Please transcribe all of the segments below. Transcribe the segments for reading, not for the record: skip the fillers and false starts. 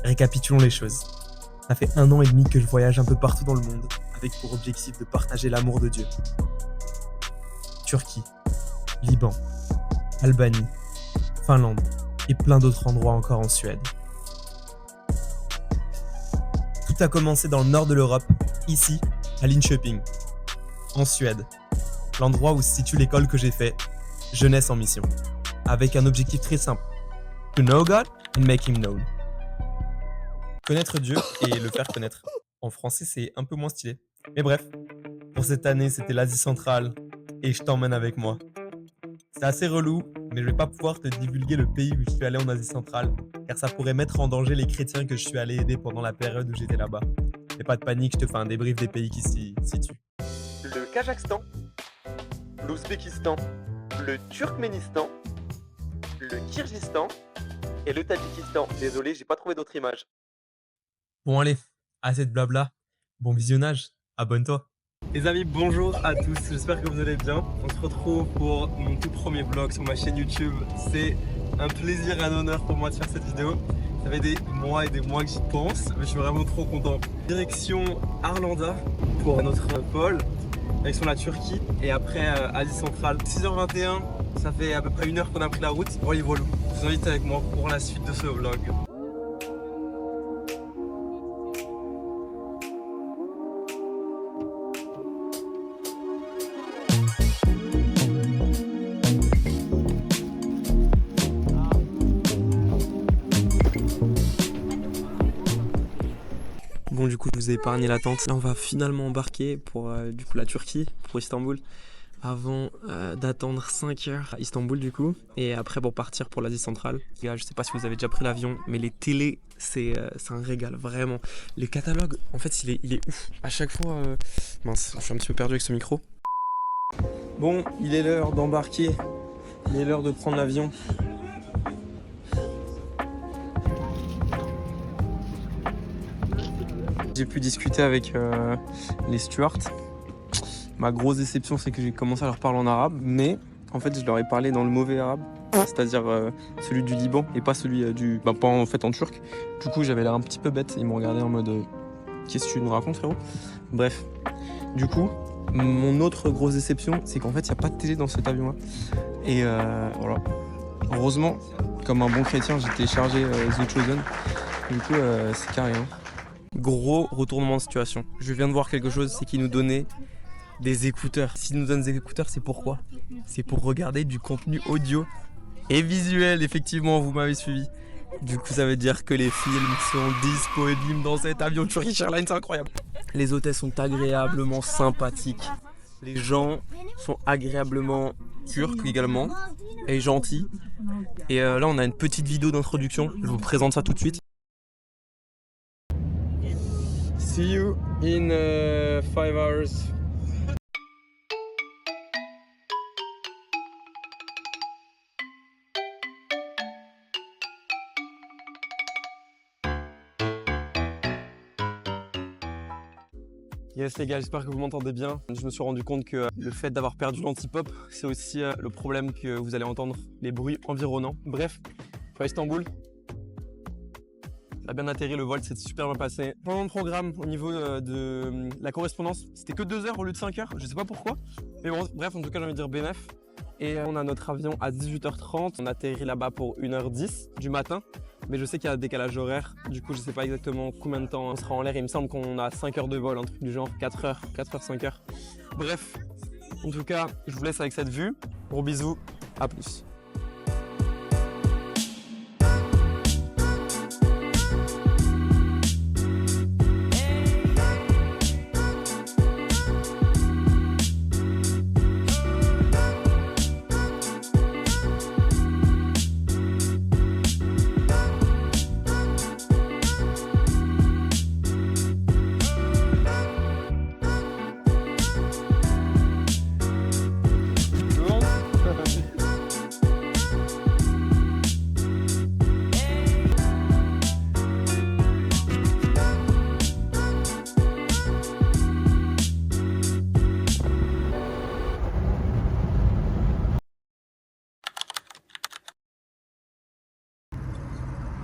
Récapitulons les choses. Ça fait 1 an et demi que je voyage un peu partout dans le monde, avec pour objectif de partager l'amour de Dieu. Turquie, Liban, Albanie, Finlande et plein d'autres endroits encore en Suède. Tout a commencé dans le nord de l'Europe, ici, à Linköping, en Suède, l'endroit où se situe l'école que j'ai fait, Jeunesse en mission, avec un objectif très simple, to know God and make him known. Connaître Dieu et le faire connaître. En français, c'est un peu moins stylé. Mais bref, pour cette année, c'était l'Asie centrale et je t'emmène avec moi. C'est assez relou, mais je vais pas pouvoir te divulguer le pays où je suis allé en Asie centrale, car ça pourrait mettre en danger les chrétiens que je suis allé aider pendant la période où j'étais là-bas. Mais pas de panique, je te fais un débrief des pays qui s'y situent. Le Kazakhstan, l'Ouzbékistan, le Turkménistan, le Kirghizistan et le Tadjikistan. Désolé, j'ai pas trouvé d'autres images. Bon allez, assez de blabla. Bon visionnage, abonne-toi. Les amis, bonjour à tous, j'espère que vous allez bien. On se retrouve pour mon tout premier vlog sur ma chaîne YouTube. C'est un plaisir et un honneur pour moi de faire cette vidéo. Ça fait des mois et des mois que j'y pense, mais je suis vraiment trop content. Direction Arlanda pour notre pôle, direction la Turquie et après Asie centrale. 6h21, ça fait à peu près 1 heure qu'on a pris la route. Voilà, voilà. Je vous invite avec moi pour la suite de ce vlog. Bon, du coup, je vous ai épargné l'attente. Là, on va finalement embarquer pour du coup, la Turquie, pour Istanbul, avant d'attendre 5 heures à Istanbul, du coup, et après pour partir pour l'Asie centrale. Les gars, je sais pas si vous avez déjà pris l'avion, mais les télés, c'est un régal, vraiment. Les catalogues, en fait, il est ouf. À chaque fois, mince, je suis un petit peu perdu avec ce micro. Bon, il est l'heure d'embarquer, il est l'heure de prendre l'avion. J'ai pu discuter avec les stewards. Ma grosse déception, c'est que j'ai commencé à leur parler en arabe, mais en fait, je leur ai parlé dans le mauvais arabe, c'est-à-dire celui du Liban et pas celui du. Bah, pas en fait en turc. Du coup, j'avais l'air un petit peu bête. Ils m'ont regardé en mode qu'est-ce que tu nous racontes, frérot? Bref, du coup, mon autre grosse déception, c'est qu'en fait, il n'y a pas de télé dans cet avion-là. Et voilà. Heureusement, comme un bon chrétien, j'ai téléchargé The Chosen. Du coup, c'est carré. Hein. Gros retournement de situation. Je viens de voir quelque chose, c'est qu'ils nous donnaient des écouteurs. S'ils nous donnent des écouteurs, c'est pourquoi? C'est pour regarder du contenu audio et visuel, effectivement, vous m'avez suivi. Du coup, ça veut dire que les films sont disponibles dans cet avion Turkish Airlines, c'est incroyable. Les hôtels sont agréablement sympathiques. Les gens sont agréablement turcs également et gentils. Et là, on a une petite vidéo d'introduction. Je vous présente ça tout de suite. See you in 5 hours. Yes les gars, j'espère que vous m'entendez bien. Je me suis rendu compte que le fait d'avoir perdu l'anti-pop, c'est aussi le problème que vous allez entendre les bruits environnants. Bref, je suis à Istanbul. On a bien atterri, le vol s'est super bien passé. Pendant le programme, au niveau de la correspondance, c'était que 2 heures au lieu de 5 heures, je sais pas pourquoi. Mais bon, bref, en tout cas, j'ai envie de dire bénef. Et on a notre avion à 18h30, on atterrit là-bas pour 1h10 du matin. Mais je sais qu'il y a un décalage horaire, du coup je sais pas exactement combien de temps on sera en l'air. Il me semble qu'on a 5 heures de vol, un truc du genre 4 heures, 5 heures. Bref, en tout cas, je vous laisse avec cette vue. Gros bisous, à plus.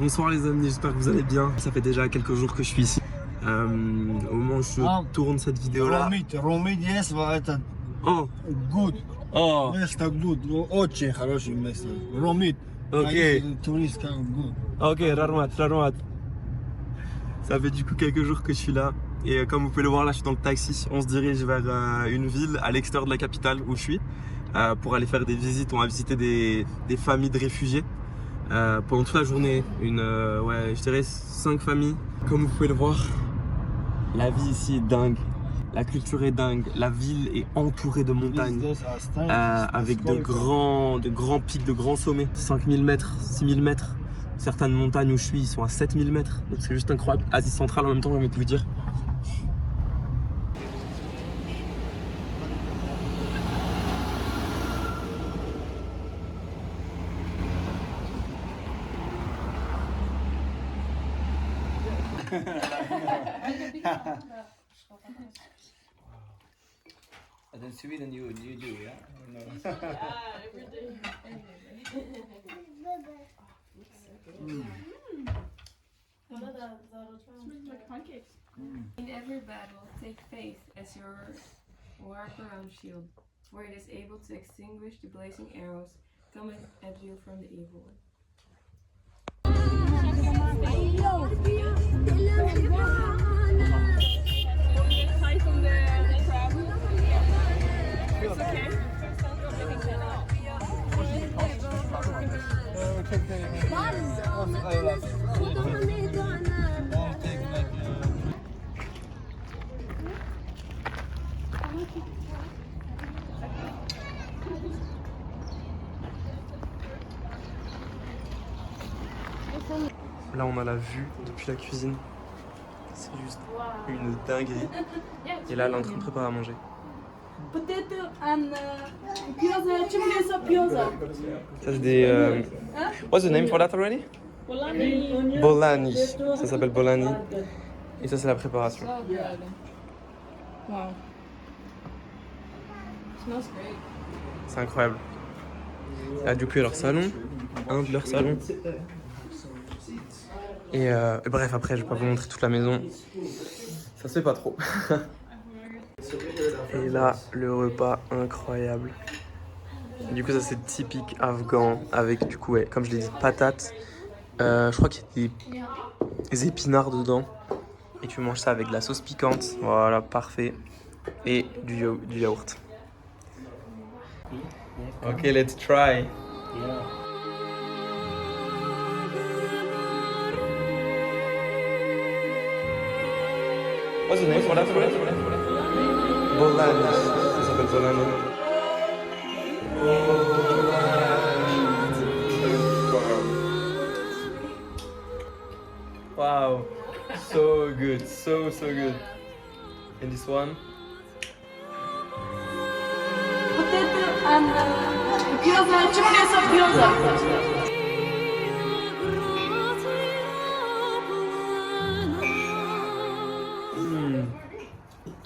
Bonsoir les amis, j'espère que vous allez bien. Ça fait déjà quelques jours que je suis ici. Au moment où je tourne cette vidéo là. Ромит есть, это Oh, good. oh, Место good. Очень хорошее место. Ромит. ok. Турист как good. Ok, Rarmat, Rarmat. Ça fait du coup quelques jours que je suis là. Et comme vous pouvez le voir là, je suis dans le taxi. On se dirige vers une ville à l'extérieur de la capitale où je suis. Pour aller faire des visites. On va visiter des familles de réfugiés. Pendant toute la journée. Ouais, je dirais 5 familles. Comme vous pouvez le voir, la vie ici est dingue. La culture est dingue. La ville est entourée de montagnes. Avec de grands pics, de grands sommets. 5000 mètres, 6000 mètres. Certaines montagnes où je suis, ils sont à 7000 mètres. Donc c'est juste incroyable. Asie centrale en même temps, j'ai envie de vous dire. And in Sweden you do, yeah? Or no? Every day. Smells like pancakes. In every battle, take faith as your wraparound shield, for it is able to extinguish the blazing arrows coming at you from the evil one. Là, on a la vue depuis la cuisine. C'est juste une dinguerie. Et là, elle est en train de préparer à manger. Potato and gyoza, chicken gyoza. Ça, c'est des. What's the name for that already? Bolani. Bolani. Ça s'appelle Bolani. Et ça, c'est la préparation. So good. Wow. Smells great. C'est incroyable. Là, du coup, il y a leur salon. Un de leurs salons. Et bref, après, je vais pas vous montrer toute la maison. Ça se fait pas trop. Et là, le repas incroyable. Du coup, ça c'est typique afghan avec du coup, ouais, comme je l'ai dit, patates. Je crois qu'il y a des épinards dedans. Et tu manges ça avec de la sauce piquante. Voilà, parfait. Et du yaourt. Ok, let's try. What's the name for that? Bolani. Ça s'appelle Bolani. Wow. So good. So good. And this one? Potato and gyoza, chicken gyoza.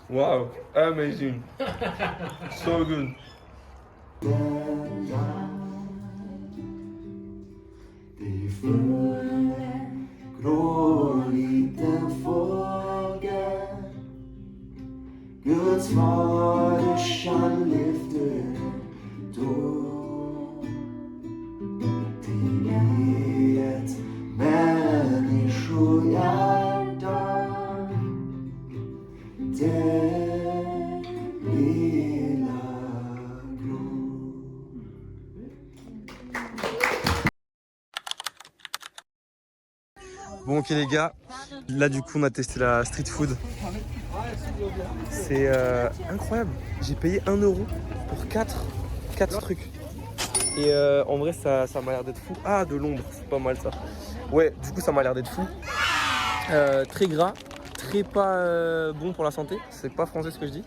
Wow. Amazing. So good. Guds faderskall lyfter då till ett människohjärta det lilla gror. Bon ok les gars, là du coup on a testé la street food. C'est incroyable. J'ai payé 1 euro pour 4 trucs. Et en vrai ça m'a l'air d'être fou. Ah de l'ombre, c'est pas mal ça. Ouais du coup ça m'a l'air d'être fou. Très gras, très pas bon pour la santé. C'est pas français ce que je dis.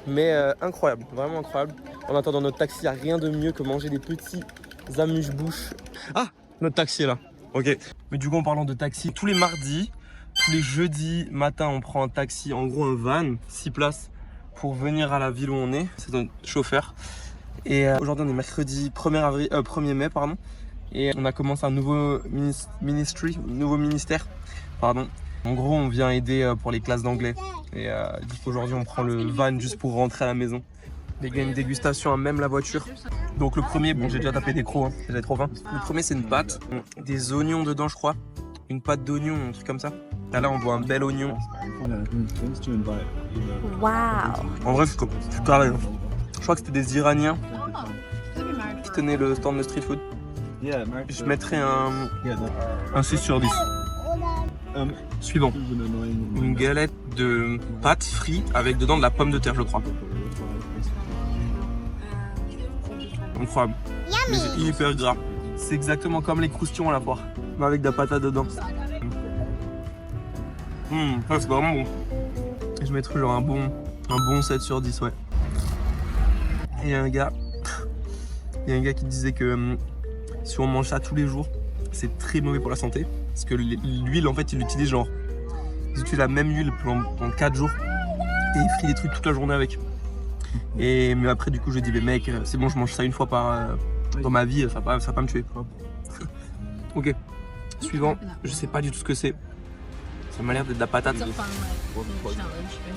Mais incroyable, vraiment incroyable. En attendant notre taxi, il n'y a rien de mieux que manger des petits amuse-bouches. Ah, notre taxi est là. Ok. Mais du coup en parlant de taxi, tous les mardis, tous les jeudis matin, on prend un taxi, en gros un van, 6 places, pour venir à la ville où on est. C'est notre chauffeur. Et aujourd'hui on est mercredi 1er mai, pardon. Et on a commencé un nouveau ministère. Pardon. En gros, on vient aider pour les classes d'anglais. Et du coup, aujourd'hui, on prend le van juste pour rentrer à la maison. Il y a une dégustation à même la voiture. Donc le premier, bon, j'ai déjà tapé des crocs, hein, j'avais trop faim. Le premier, c'est une pâte, des oignons dedans, je crois. Une pâte d'oignon, un truc comme ça. Et là, on voit un bel oignon. Wow. En vrai, c'est carré. Je crois que c'était des Iraniens qui tenaient le stand de street food. Je mettrais un 6 sur 10. Suivant. Une galette de pâtes frites avec dedans de la pomme de terre, je crois. Incroyable. Mais c'est hyper gras. C'est exactement comme les croustillons à la poire, mais avec de la patate dedans. Ça c'est vraiment bon. Et je mettrais genre un bon 7 sur 10, ouais. Et il y a un gars qui disait que si on mange ça tous les jours, c'est très mauvais pour la santé. Parce que l'huile, en fait, ils l'utilisent genre... Ils utilisent la même huile pendant 4 jours. Et ils frient des trucs toute la journée avec. Mais après, du coup, je dis, mais mec, c'est bon, je mange ça une fois dans ma vie, ça va pas me tuer. Ok. Suivant, je sais pas du tout ce que c'est. Ça m'a l'air d'être de la patate.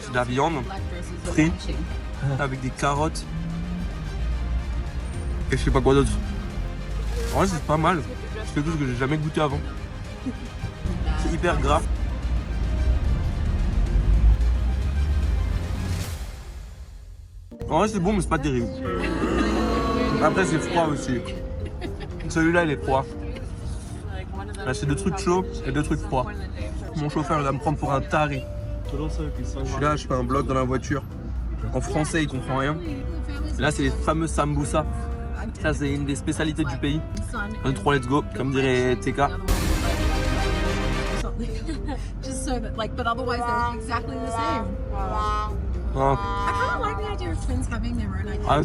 C'est de la viande, frite, avec des carottes. Et je sais pas quoi d'autre. En vrai, c'est pas mal. C'est quelque chose que j'ai jamais goûté avant. C'est hyper gras. En vrai, c'est bon, mais c'est pas terrible. Après, c'est froid aussi. Celui-là, il est froid. Là, c'est 2 trucs chauds et 2 trucs froids. Mon chauffeur, il va me prendre pour un taré. Je suis là, je fais un vlog dans la voiture. En français, il comprend rien. Là, c'est les fameux sambusa. Ça, c'est une des spécialités du pays. 1, 3, let's go, comme dirait TK. Just so that, like, but otherwise they're exactly the same. Ah. I kind of like the idea of twins having their own identity. Ah, le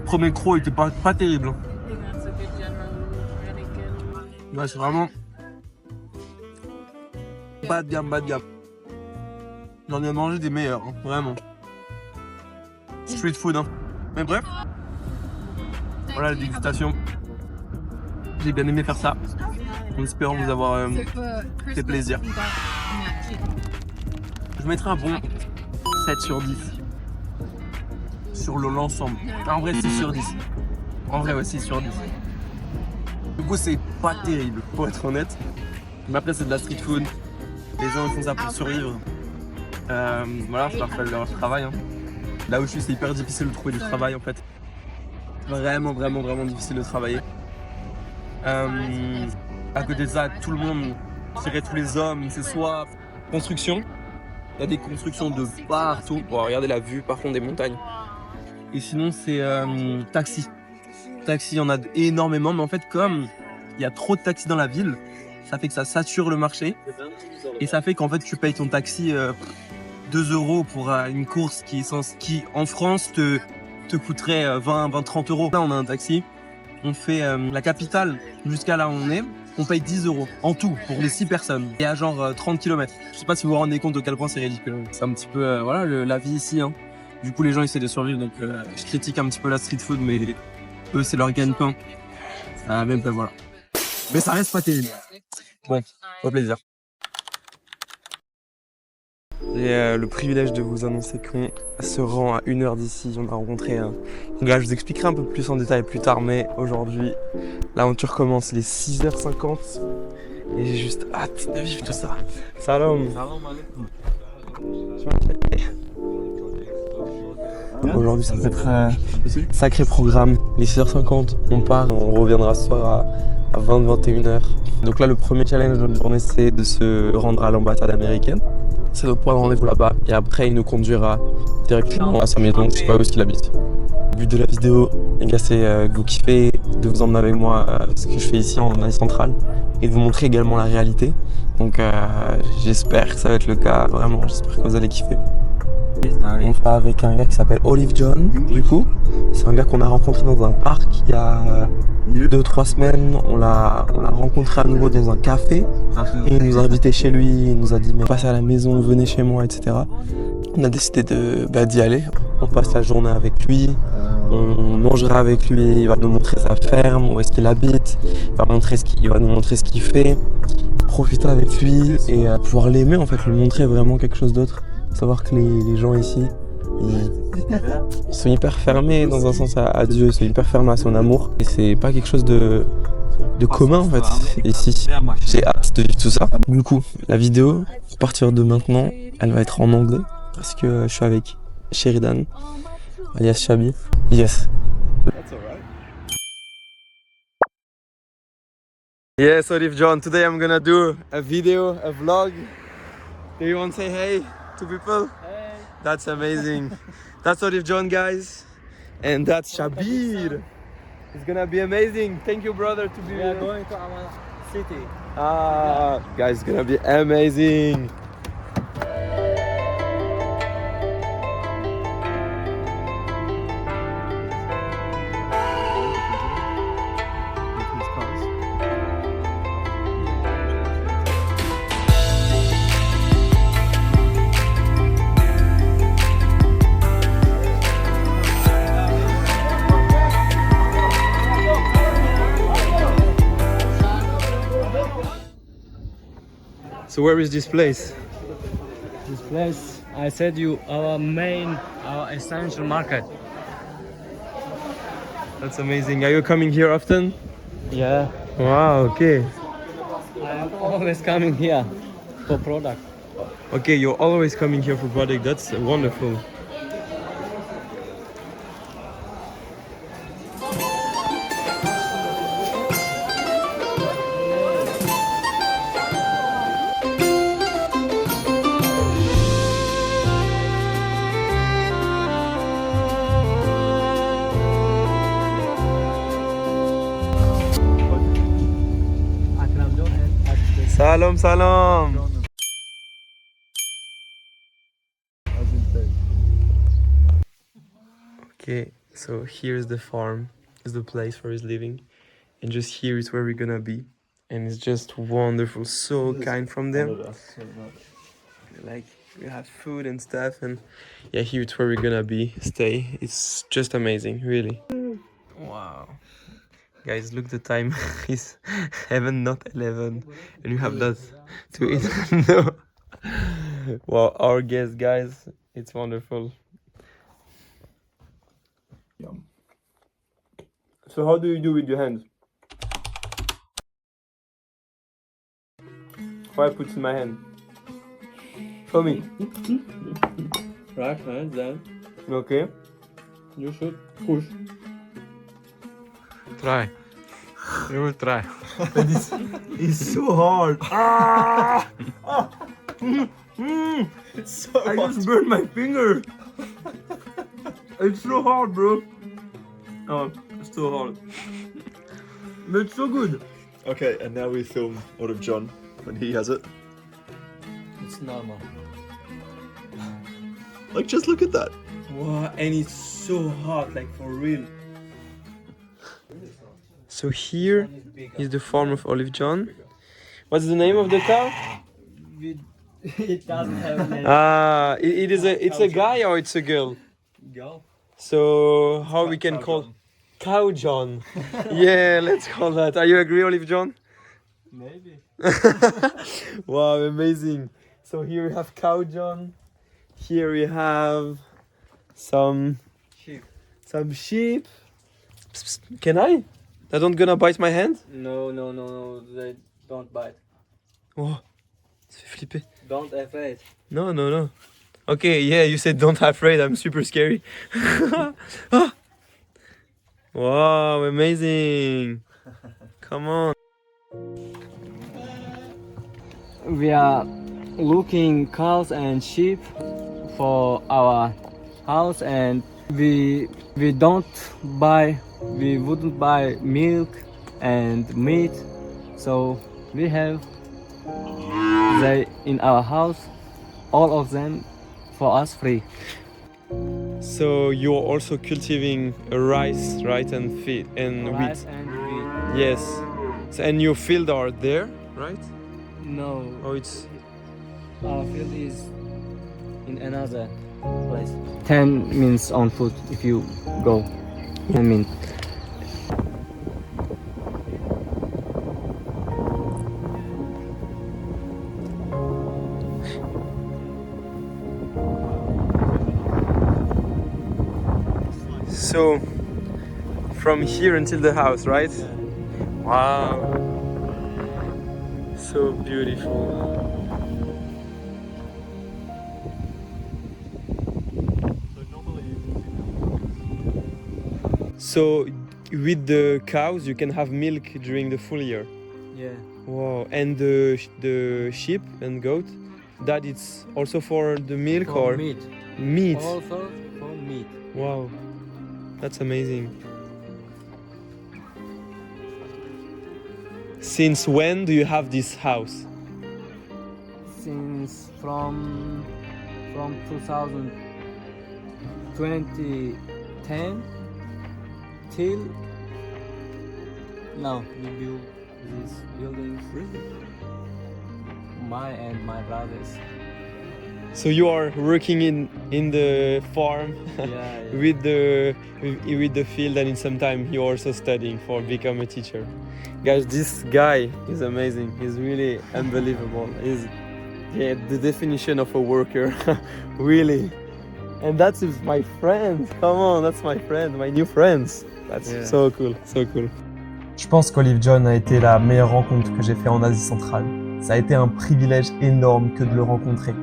premier croc, il était pas terrible. Hein. Ouais, c'est vraiment bas de gamme, bas de gamme. J'en ai mangé des meilleurs, hein, vraiment. Street food, hein. Mais bref, voilà la dégustation. J'ai bien aimé faire ça, en espérant vous avoir fait plaisir. Je mettrai un bon 7 sur 10 sur l'ensemble. En vrai, 6 sur 10. En vrai, ouais, 6 sur 10. Du coup, c'est pas terrible, pour être honnête. Mais après, c'est de la street food. Les gens ils font ça pour survivre. Voilà, ça leur fait leur travail. Hein. Là où je suis, c'est hyper difficile de trouver du travail en fait. Vraiment, vraiment, vraiment difficile de travailler. À côté de ça, tout le monde, je dirais tous les hommes, c'est soit construction. Il y a des constructions de partout. Bon, regardez la vue par contre des montagnes. Et sinon, c'est taxi. Taxi, il y en a énormément, mais en fait, comme il y a trop de taxis dans la ville, ça fait que ça sature le marché. Et ça fait qu'en fait, tu payes ton taxi 2 € pour une course qui en France te coûterait 20-30 €. Là, on a un taxi, on fait la capitale jusqu'à là où on est, on paye 10 € en tout pour les 6 personnes. Et à genre 30 km. Je sais pas si vous vous rendez compte de quel point c'est ridicule. C'est un petit peu voilà, la vie ici. Hein. Du coup, les gens essaient de survivre, donc je critique un petit peu la street food, mais eux, c'est leur gagne-pain. Même pas, voilà. Mais ça reste pas terrible. Bon, au plaisir. J'ai le privilège de vous annoncer qu'on se rend à 1 heure d'ici. On a rencontré un gars, je vous expliquerai un peu plus en détail plus tard, mais aujourd'hui, l'aventure commence les 6h50 et j'ai juste hâte de vivre tout ça. Salam. Aujourd'hui, ça va être un sacré programme. Les 6h50, on part, on reviendra ce soir à 20-21h. Donc là, le premier challenge de notre journée, c'est de se rendre à l'ambassade américaine. C'est notre point de rendez-vous là-bas. Et après, il nous conduira directement à sa maison. Je sais pas où est-ce qu'il habite. Le but de la vidéo, les gars, c'est que vous kiffez, de vous emmener avec moi ce que je fais ici en Asie centrale et de vous montrer également la réalité. Donc j'espère que ça va être le cas. Vraiment, j'espère que vous allez kiffer. On va avec un gars qui s'appelle Olive John, du coup. C'est un gars qu'on a rencontré dans un parc il y a 2-3 semaines. On l'a rencontré à nouveau dans un café. Et il nous a invités chez lui, il nous a dit mais passez à la maison, venez chez moi, etc. On a décidé d'y aller. on passe la journée avec lui, on mangera avec lui, il va nous montrer sa ferme, où est-ce qu'il habite, il va nous montrer ce qu'il fait, profiter avec lui et pouvoir l'aimer en fait, lui montrer vraiment quelque chose d'autre. Savoir que les gens ici, ils sont hyper fermés dans un sens à Dieu, ils sont hyper fermés à son amour. Et c'est pas quelque chose de commun en fait ici. J'ai hâte de vivre tout ça. Du coup, la vidéo, à partir de maintenant, elle va être en anglais parce que je suis avec Sheridan, alias Shabi. Yes. Yes, Olive John, today I'm gonna do a video, a vlog. Do you want to say hey to people? Hey. That's amazing. That's Olive John, guys. And that's Shabir. It's gonna be amazing. Thank you, brother, to be here. We are going to our city. Guys, it's gonna be amazing. So where is this place? This place, I said you, our essential market. That's amazing. Are you coming here often? Yeah. Wow, okay. I am always coming here for product. Okay, you're always coming here for product. That's wonderful. Salam, salam. Okay, so here's the farm, is the place where he's living, and just here is where we're gonna be, and it's just wonderful, so kind from them. Like we have food and stuff, and yeah, here it's where we're gonna be, stay. It's just amazing, really. Wow. Guys, look the time. It's 7, not 11, and you have that to eat. No. Wow, our guest, guys, it's wonderful. Yum. So how do you do with your hands? How I put in my hand? Show me. Right hand, then Okay. you should push. Try. You will try. It's so hard. It's so I just burned my finger. It's so hard, bro. Oh, it's so hard. But it's so good. Okay, and now we film Olive John when he has it. It's normal. Like, just look at that. Wow, and it's so hot, like for real. So here is the farm of Olive John. What's the name of the cow? It doesn't have a name. It's a guy or it's a girl? Girl. So how we can call Cow John? Yeah, let's call that. Are you agree, Olive John? Maybe. Wow, amazing. So here we have Cow John. Here we have some Sheep. sheep. Psst, psst. Can I? They don't gonna bite my hand? No, they don't bite. Oh, ça fait flipper. Don't afraid. No. Okay, yeah, you said don't afraid. I'm super scary. Ah. Wow, amazing. Come on. We are looking cows and sheep for our house, and we wouldn't buy milk and meat, so we have they in our house, all of them for us free. So you're also cultivating rice, right, and feed and Rice wheat. and wheat. Yes. So, and your field are there, right? No, Oh, it's our field is in another place. 10 minutes on foot if you go. 10 minutes. So, from here until the house, right? Wow. So beautiful. So, with the cows, you can have milk during the full year. Yeah. Wow. And the sheep and goat, that it's also for the milk For or meat. meat? Also for meat. Wow. That's amazing. Since when do you have this house? Since from 2010 till now we build these buildings. My and my brothers. So you are working in the farm Yeah. with the field, and in some time you're also studying for become a teacher. Guys, this guy is amazing. He's really unbelievable. He's the definition of a worker. Really. And that's my friend. Come on, that's my friend, my new friends. That's so cool, so cool. Je pense qu'Olive John a été la meilleure rencontre que j'ai fait en Asie centrale. Ça a été un privilège énorme que de le rencontrer.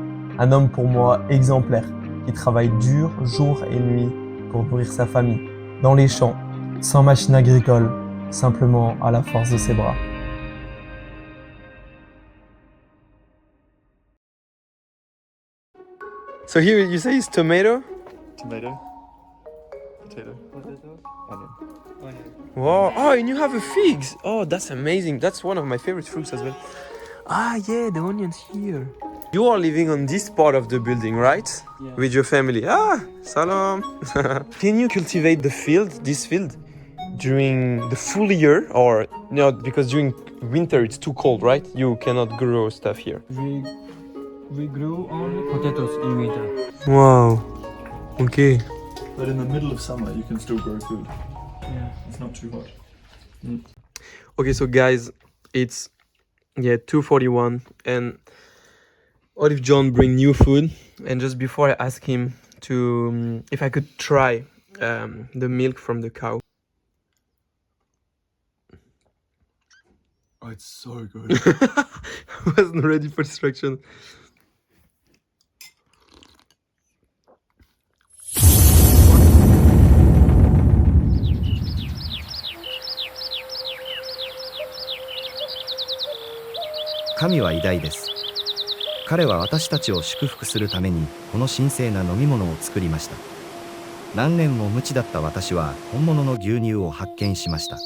Un homme pour moi exemplaire, qui travaille dur jour et nuit pour nourrir sa famille, dans les champs, sans machine agricole, simplement à la force de ses bras. So here you say it's tomato? Tomato. Potato. Onion. Wow. Oh, and you have a figs. Oh, that's amazing. That's one of my favorite fruits as well. Ah, yeah, the onions here. You are living on this part of the building, right? Yeah. With your family. Ah, salam. Can you cultivate the field, this field, during the full year, or not? Because during winter it's too cold, right? You cannot grow stuff here. We grew only potatoes in winter. Wow. Okay. But in the middle of summer, you can still grow food. Yeah. It's not too hot. Okay, so guys, it's 2:41, and Olive John bring new food, and just before I ask him to if I could try the milk from the cow. Oh, it's so good. I wasn't ready for instruction.神は偉大です。彼は私たちを祝福するためにこの神聖な飲み物を作りました。何年も無知だった私は本物の牛乳を発見しました。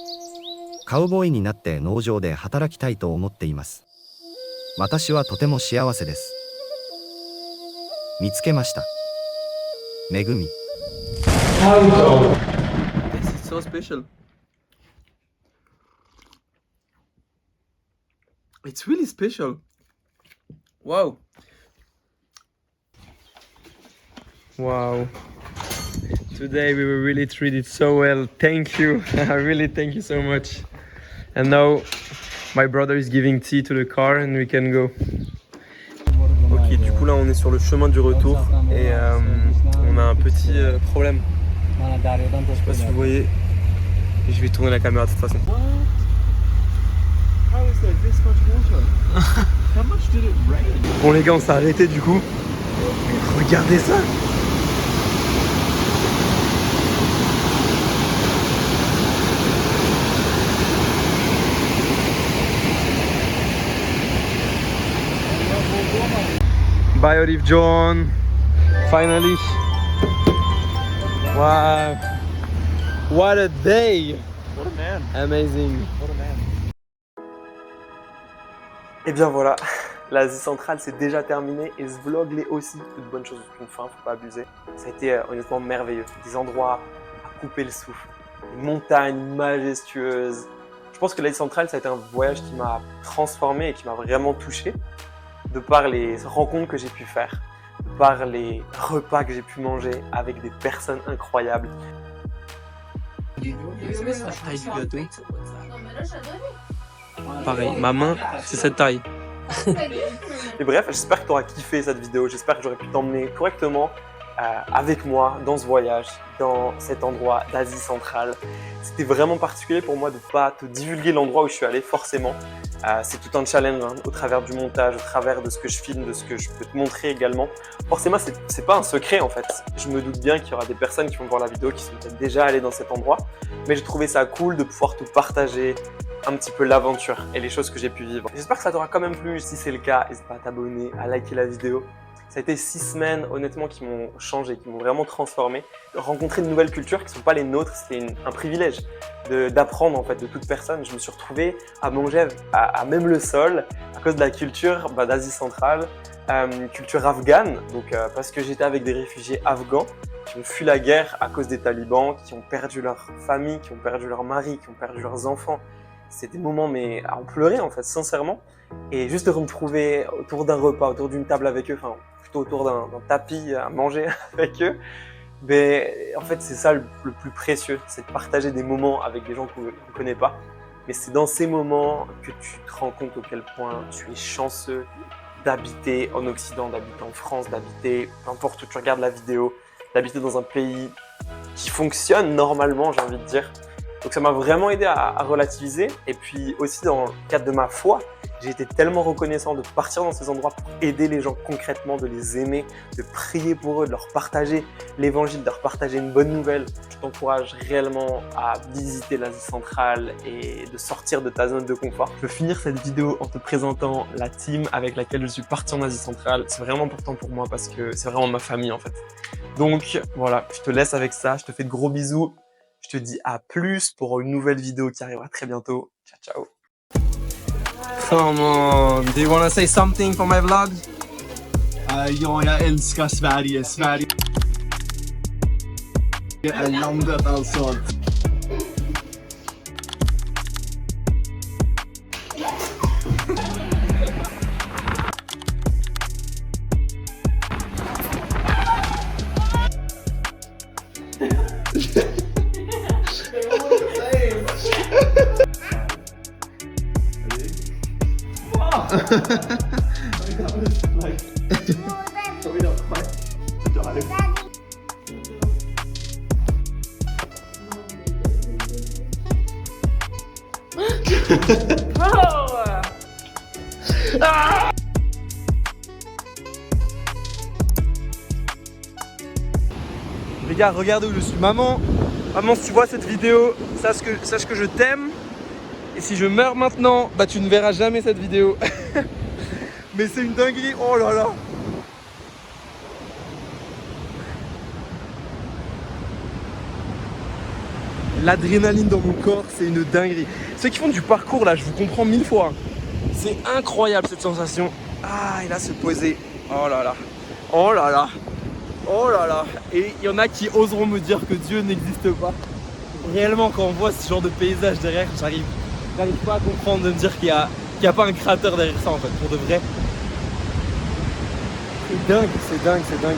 カウボーイになって農場で働きたいと思っています。私はとても幸せです。見つけました。恵み。This is so special. It's really special. Wow. Wow. Today we were really treated so well. Thank you. I really thank you so much. And now my brother is giving tea to the car and we can go. Ok, du coup là on est sur le chemin du retour et on a un petit problème. Je sais pas si vous voyez. Et je vais tourner la caméra de toute façon. How is there this much water? How much did it rain? Bon les gars, on s'est arrêté du coup. Regardez ça. Bye Olive John. Finally. Wow. What a day. What a man. Amazing. What a man. Et bien voilà, l'Asie centrale c'est déjà terminé et ce vlog l'est aussi. Toute bonne chose qu'une fin, faut pas abuser. Ça a été honnêtement merveilleux. Des endroits à couper le souffle, des montagnes majestueuses. Je pense que l'Asie centrale ça a été un voyage qui m'a transformé et qui m'a vraiment touché de par les rencontres que j'ai pu faire, de par les repas que j'ai pu manger avec des personnes incroyables. Pareil, ma main, c'est cette taille. Et bref, j'espère que tu auras kiffé cette vidéo, j'espère que j'aurai pu t'emmener correctement avec moi dans ce voyage, dans cet endroit d'Asie centrale. C'était vraiment particulier pour moi de ne pas te divulguer l'endroit où je suis allé, forcément. C'est tout un challenge hein, au travers du montage, au travers de ce que je filme, de ce que je peux te montrer également. Forcément, c'est pas un secret en fait. Je me doute bien qu'il y aura des personnes qui vont voir la vidéo qui sont peut-être déjà allées dans cet endroit. Mais j'ai trouvé ça cool de pouvoir te partager un petit peu l'aventure et les choses que j'ai pu vivre. J'espère que ça t'aura quand même plu. Si c'est le cas, n'hésite pas à t'abonner, à liker la vidéo. Ça a été 6 semaines, honnêtement, qui m'ont changé, qui m'ont vraiment transformé. Rencontrer de nouvelles cultures qui ne sont pas les nôtres, c'était un privilège d'apprendre en fait de toute personne. Je me suis retrouvé à manger à même le sol à cause de la culture d'Asie centrale, culture afghane, donc parce que j'étais avec des réfugiés afghans qui ont fui la guerre à cause des talibans, qui ont perdu leur famille, qui ont perdu leur mari, qui ont perdu leurs enfants. C'était des moments mais à en pleurer en fait, sincèrement. Et juste de me retrouver autour d'un repas, autour d'une table avec eux, enfin plutôt autour d'un tapis à manger avec eux, mais en fait c'est ça le plus précieux, c'est de partager des moments avec des gens qu'on ne connaît pas. Mais c'est dans ces moments que tu te rends compte à quel point tu es chanceux d'habiter en Occident, d'habiter en France, d'habiter, peu importe où tu regardes la vidéo, d'habiter dans un pays qui fonctionne normalement, j'ai envie de dire. Donc ça m'a vraiment aidé à relativiser. Et puis aussi dans le cadre de ma foi, j'ai été tellement reconnaissant de partir dans ces endroits pour aider les gens concrètement, de les aimer, de prier pour eux, de leur partager l'évangile, de leur partager une bonne nouvelle. Je t'encourage réellement à visiter l'Asie centrale et de sortir de ta zone de confort. Je veux finir cette vidéo en te présentant la team avec laquelle je suis parti en Asie centrale. C'est vraiment important pour moi parce que c'est vraiment ma famille en fait. Donc voilà, je te laisse avec ça, je te fais de gros bisous. Je te dis à plus pour une nouvelle vidéo qui arrivera très bientôt. Ciao, ciao. Come on, do you want to say something for my vlog? Ja, jag älskar Sverige. Sverige är landet alltså. Les gars, regardez où je suis. Maman, si tu vois cette vidéo, sache que je t'aime. Et si je meurs maintenant, bah tu ne verras jamais cette vidéo. Mais c'est une dinguerie, oh là là. L'adrénaline dans mon corps, c'est une dinguerie. Ceux qui font du parcours là, je vous comprends 1000 fois. C'est incroyable cette sensation. Ah, et là se poser. Oh là là. Oh là là. Oh là là. Et il y en a qui oseront me dire que Dieu n'existe pas. Réellement, quand on voit ce genre de paysage derrière, j'arrive pas à comprendre, de me dire qu'il y a pas un créateur derrière ça en fait, pour de vrai. C'est dingue, c'est dingue, c'est dingue.